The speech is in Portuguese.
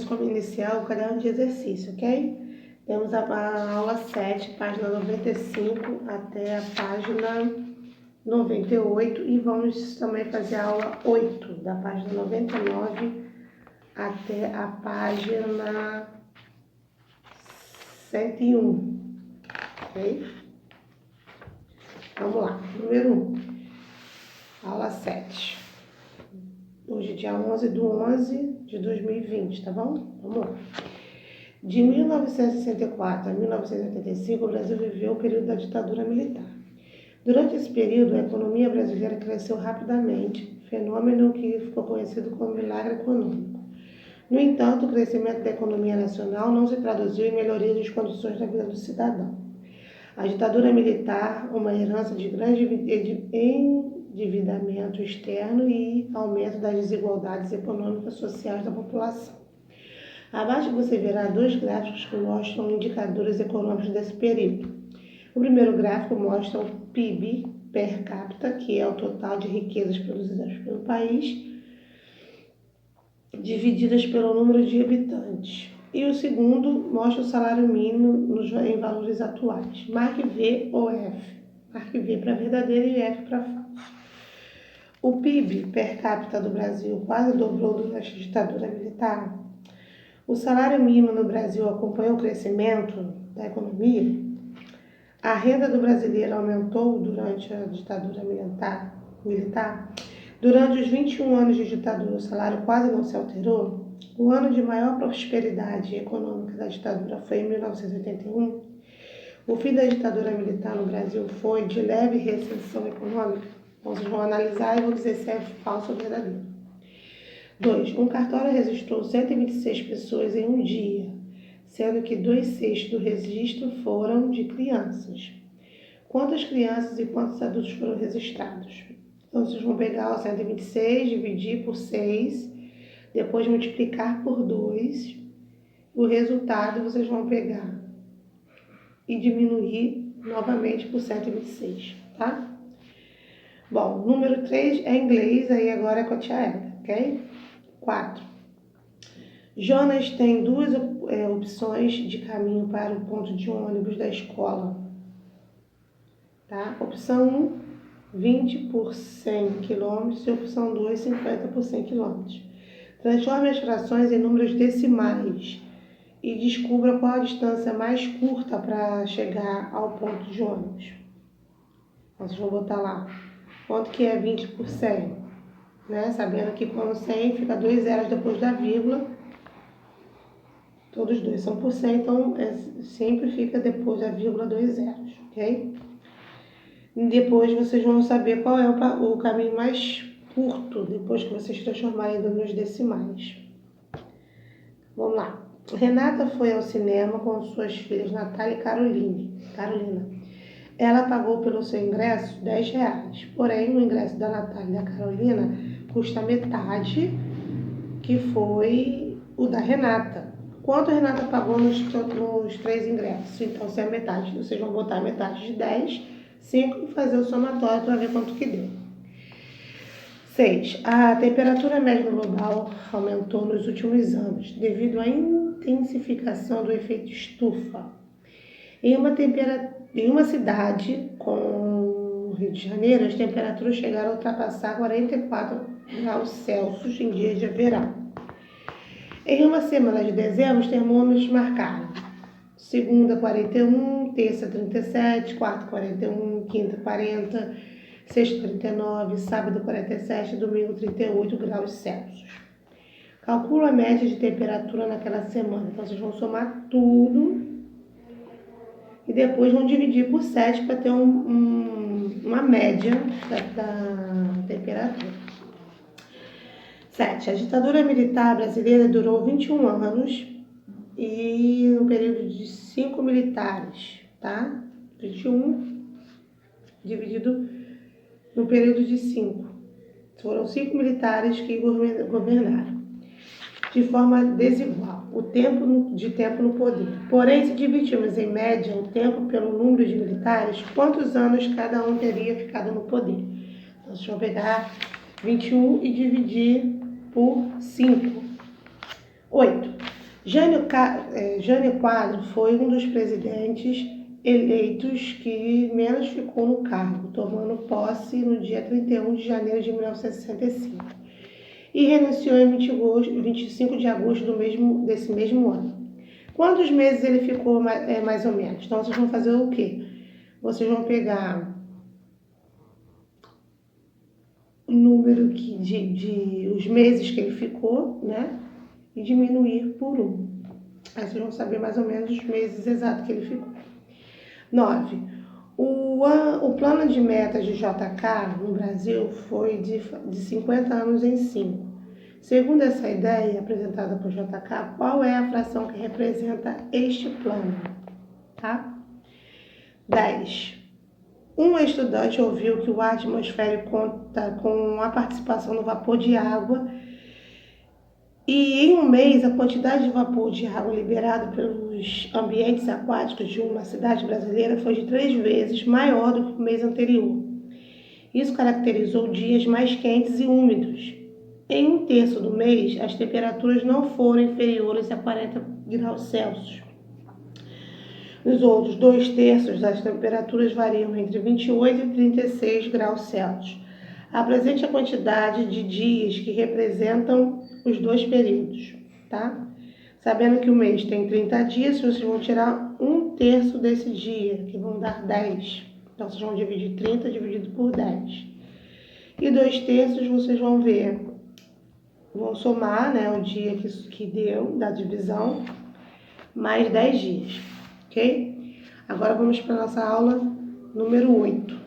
como iniciar o caderno de exercício, ok? Temos a aula 7, página 95 até a página 98 e vamos também fazer a aula 8, da página 99 até a página 101, ok? Vamos lá, número 1, aula 7. Hoje é dia 11/11/2020, tá bom? Vamos lá. De 1964 a 1985, o Brasil viveu o período da ditadura militar. Durante esse período, a economia brasileira cresceu rapidamente, fenômeno que ficou conhecido como milagre econômico. No entanto, o crescimento da economia nacional não se traduziu em melhoria das condições da vida do cidadão. A ditadura militar, uma herança de grande endividamento externo e aumento das desigualdades econômicas e sociais da população. Abaixo você verá dois gráficos que mostram indicadores econômicos desse período. O primeiro gráfico mostra o PIB per capita, que é o total de riquezas produzidas pelo país, divididas pelo número de habitantes. E o segundo mostra o salário mínimo em valores atuais. Marque V ou F. Marque V para verdadeiro e F para falso. O PIB per capita do Brasil quase dobrou durante a ditadura militar. O salário mínimo no Brasil acompanhou o crescimento da economia. A renda do brasileiro aumentou durante a ditadura militar. Durante os 21 anos de ditadura, o salário quase não se alterou. O ano de maior prosperidade econômica da ditadura foi em 1981. O fim da ditadura militar no Brasil foi de leve recessão econômica. Vocês vão analisar e vão dizer se é falso ou verdadeiro. 2. Um cartório registrou 126 pessoas em um dia, sendo que 2/6 do registro foram de crianças. Quantas crianças e quantos adultos foram registrados? Então, vocês vão pegar o 126, dividir por 6, depois multiplicar por 2. O resultado vocês vão pegar e diminuir novamente por 126, tá? Bom, número 3 é inglês, aí agora é com a tia Eda, ok? 4. Jonas tem duas opções de caminho para o ponto de ônibus da escola. Tá? Opção 1, 20 por 100 km e opção 2, 50 por 100 km. Transforme as frações em números decimais e descubra qual a distância mais curta para chegar ao ponto de ônibus. Vocês vão botar lá quanto que é 20 por 100, né? Sabendo que quando 100 fica 2 zeros depois da vírgula, todos dois são por 100, então sempre fica depois da vírgula 2 zeros, ok? E depois vocês vão saber qual é o caminho mais curto, depois que vocês transformarem nos decimais. Vamos lá. Renata foi ao cinema com suas filhas Natália e Carolina. Ela pagou pelo seu ingresso R$10, porém o ingresso da Natália e da Carolina custa metade, que foi o da Renata. Quanto a Renata pagou nos 3 ingressos? Então, se é metade, vocês vão botar metade de 10, 5 e fazer o somatório para ver quanto que deu. 6. A temperatura média global aumentou nos últimos anos, devido à intensificação do efeito estufa. Em uma cidade, como Rio de Janeiro, as temperaturas chegaram a ultrapassar 44 graus Celsius em dias de verão. Em uma semana de dezembro, os termômetros marcaram segunda 41, terça 37, quarta 41, quinta 40, sexta 39, sábado 47, domingo 38 graus Celsius. Calcula a média de temperatura naquela semana. Então, vocês vão somar tudo e depois vão dividir por 7 para ter uma média da temperatura. 7. A ditadura militar brasileira durou 21 anos e no período de 5 militares, tá? 21 dividido no período de 5. Foram 5 militares que governaram de forma desigual, o tempo no poder. Porém, se dividirmos em média o tempo pelo número de militares, quantos anos cada um teria ficado no poder? Então, deixa eu pegar 21 e dividir por 5. 8. Jânio Quadros foi um dos presidentes eleitos que menos ficou no cargo, tomando posse no dia 31 de janeiro de 1965 e renunciou em 25 de agosto desse mesmo ano. Quantos meses ele ficou, mais ou menos? Então, vocês vão fazer o quê? Vocês vão pegar o número os meses que ele ficou, né? E diminuir por 1. Aí vocês vão saber mais ou menos os meses exatos que ele ficou. 9. O plano de metas de JK no Brasil foi de 50 anos em 5. Segundo essa ideia apresentada por JK, qual é a fração que representa este plano? Tá? 10. Um estudante ouviu que o ar atmosférico conta com a participação do vapor de água e em um mês a quantidade de vapor de água liberado pelos ambientes aquáticos de uma cidade brasileira foi de 3 vezes maior do que o mês anterior. Isso caracterizou dias mais quentes e úmidos. Em 1/3 do mês, as temperaturas não foram inferiores a 40 graus Celsius. Nos outros 2/3, as temperaturas variam entre 28 e 36 graus Celsius. Apresente a quantidade de dias que representam os 2 períodos, tá? Sabendo que o mês tem 30 dias, vocês vão tirar 1/3 desse dia, que vão dar 10. Então, vocês vão dividir 30 dividido por 10. E 2/3 vocês vão ver, vão somar, né, o dia que deu da divisão, mais 10 dias, ok? Agora vamos para a nossa aula número 8.